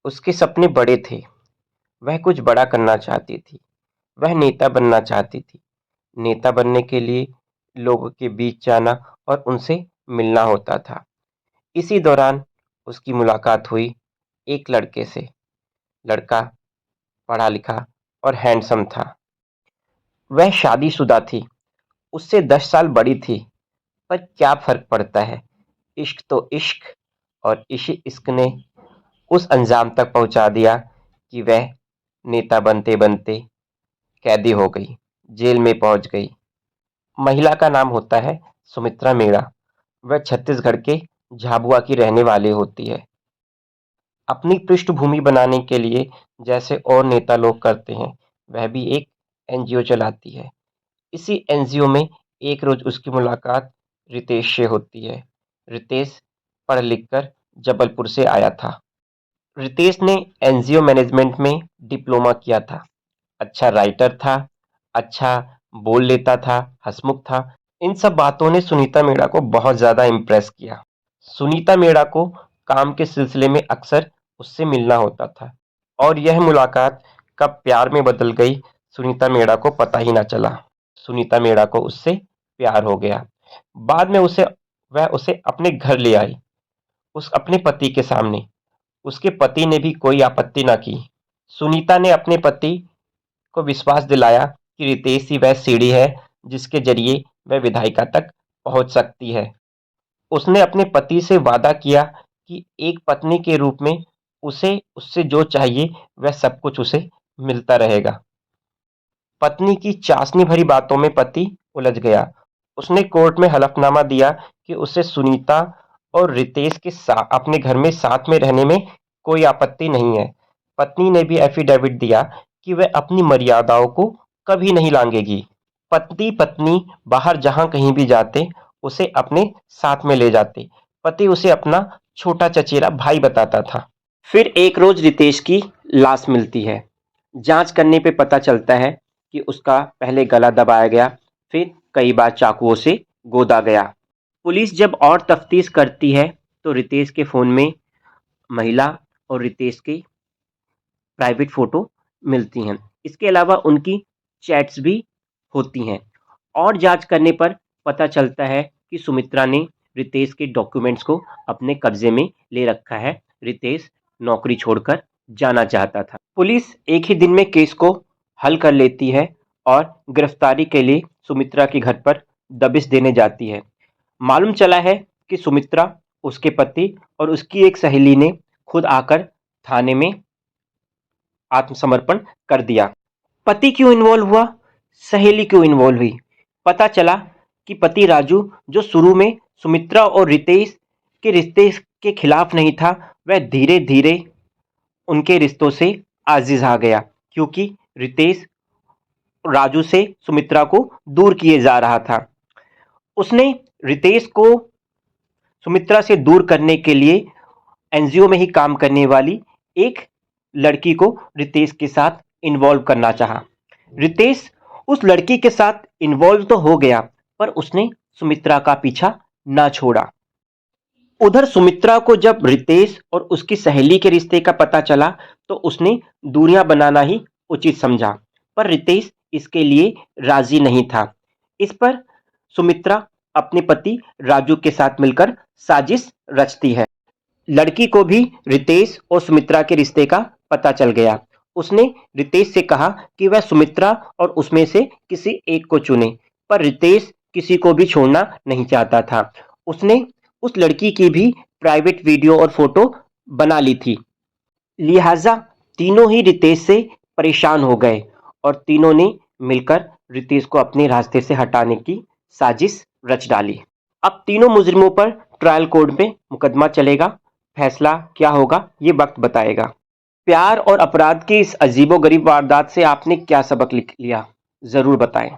उसके सपने बड़े थे। वह कुछ बड़ा करना चाहती थी। वह नेता बनना चाहती थी। नेता बनने के लिए लोगों के बीच जाना और उनसे मिलना होता था। इसी दौरान उसकी मुलाकात हुई एक लड़के से। लड़का पढ़ा लिखा और हैंडसम था। वह शादीशुदा थी। उससे 10 साल बड़ी थी। पर क्या फर्क पड़ता है। इश्क तो इश्क। और इसी इश्क ने उस अंजाम तक पहुंचा दिया कि वह नेता बनते बनते कैदी हो गई, जेल में पहुंच गई। महिला का नाम होता है सुमित्रा मीणा। वह छत्तीसगढ़ के झाबुआ की रहने वाली होती है। अपनी पृष्ठभूमि बनाने के लिए जैसे और नेता लोग करते हैं, वह भी एक एनजीओ चलाती है। इसी एनजीओ में एक रोज उसकी मुलाकात रितेश से होती है। रितेश पढ़ लिख कर जबलपुर से आया था। रितेश ने एनजीओ मैनेजमेंट में डिप्लोमा किया था। अच्छा राइटर था। अच्छा बोल लेता था। हंसमुख था। इन सब बातों ने सुनीता मीणा को बहुत ज्यादा इम्प्रेस किया। सुनीता मीणा को काम के सिलसिले में अक्सर उससे मिलना होता था और यह मुलाकात कब प्यार में बदल गई, सुनीता मीणा को पता ही ना चला। सुनीता मीणा को उससे प्यार हो गया। बाद में वह उसे अपने घर ले आई, उस अपने पति के सामने। उसके पति ने भी कोई आपत्ति ना की। सुनीता ने अपने पति को विश्वास दिलाया कि रितेश ही वह सीढ़ी है जिसके जरिए वह विधायिका तक पहुंच सकती है। उसने अपने पति से वादा किया कि एक पत्नी के रूप में उसे उससे जो चाहिए वह सब कुछ उसे मिलता रहेगा। पत्नी की चासनी भरी बातों में पति उलझ गया। उसने कोर्ट में हलफनामा दिया कि उसे सुनीता और रितेश के साथ अपने घर में साथ में रहने में कोई आपत्ति नहीं है। पत्नी ने भी एफिडेविट दिया कि वह अपनी मर्यादाओं को कभी नहीं लांघेगी। पति पत्नी बाहर जहां कहीं भी जाते उसे अपने साथ में ले जाते। पति उसे अपना छोटा चचेरा भाई बताता था। फिर एक रोज रितेश की लाश मिलती है। जांच करने पे पता चलता है कि उसका पहले गला दबाया गया, फिर कई बार चाकुओं से गोदा गया। पुलिस जब और तफ्तीश करती है तो रितेश के फोन में महिला और रितेश की प्राइवेट फोटो मिलती हैं। इसके अलावा उनकी चैट्स भी होती हैं। और जांच करने पर पता चलता है कि सुमित्रा ने रितेश के डॉक्यूमेंट्स को अपने कब्जे में ले रखा है। रितेश नौकरी छोड़कर जाना चाहता था। पुलिस एक ही दिन में केस को हल कर लेती है और गिरफ्तारी के लिए सुमित्रा के घर पर दबिश देने जाती है। मालूम चला है कि सुमित्रा, उसके पति और उसकी एक सहेली ने खुद आकर थाने में आत्मसमर्पण कर दिया। पति क्यों इन्वॉल्व हुआ, सहेली क्यों इन्वॉल्व हुई? पता चला कि पति राजू, जो शुरू में सुमित्रा और रितेश के रिश्ते के खिलाफ नहीं था, वह धीरे धीरे उनके रिश्तों से आजिज आ गया, क्योंकि रितेश राजू से सुमित्रा को दूर किए जा रहा था। उसने रितेश को सुमित्रा से दूर करने के लिए एनजीओ में ही काम करने वाली एक लड़की को रितेश के साथ इन्वॉल्व करना चाहा। रितेश उस लड़की के साथ इन्वॉल्व तो हो गया, पर उसने सुमित्रा का पीछा ना छोड़ा। उधर सुमित्रा को जब रितेश और उसकी सहेली के रिश्ते का पता चला तो उसने दूरियां बनाना ही उचित समझा, पर रितेश इसके लिए राजी नहीं था। इस पर सुमित्रा अपने पति राजू के साथ मिलकर साजिश रचती है। लड़की को भी रितेश और सुमित्रा के रिश्ते का पता चल गया। उसने रितेश से कहा कि वह सुमित्रा और उसमें से किसी एक को चुने, पर रितेश किसी को भी छोड़ना नहीं चाहता था। उसने उस लड़की की भी प्राइवेट वीडियो और फोटो बना ली थी। लिहाजा तीनों ही रितेश से परेशान हो गए और तीनों ने मिलकर रितेश को अपने रास्ते से हटाने की साजिश रच डाली। अब तीनों मुजरिमों पर ट्रायल कोर्ट में मुकदमा चलेगा। फैसला क्या होगा ये वक्त बताएगा। प्यार और अपराध की इस अजीबोगरीब वारदात से आपने क्या सबक लिया, जरूर बताएं।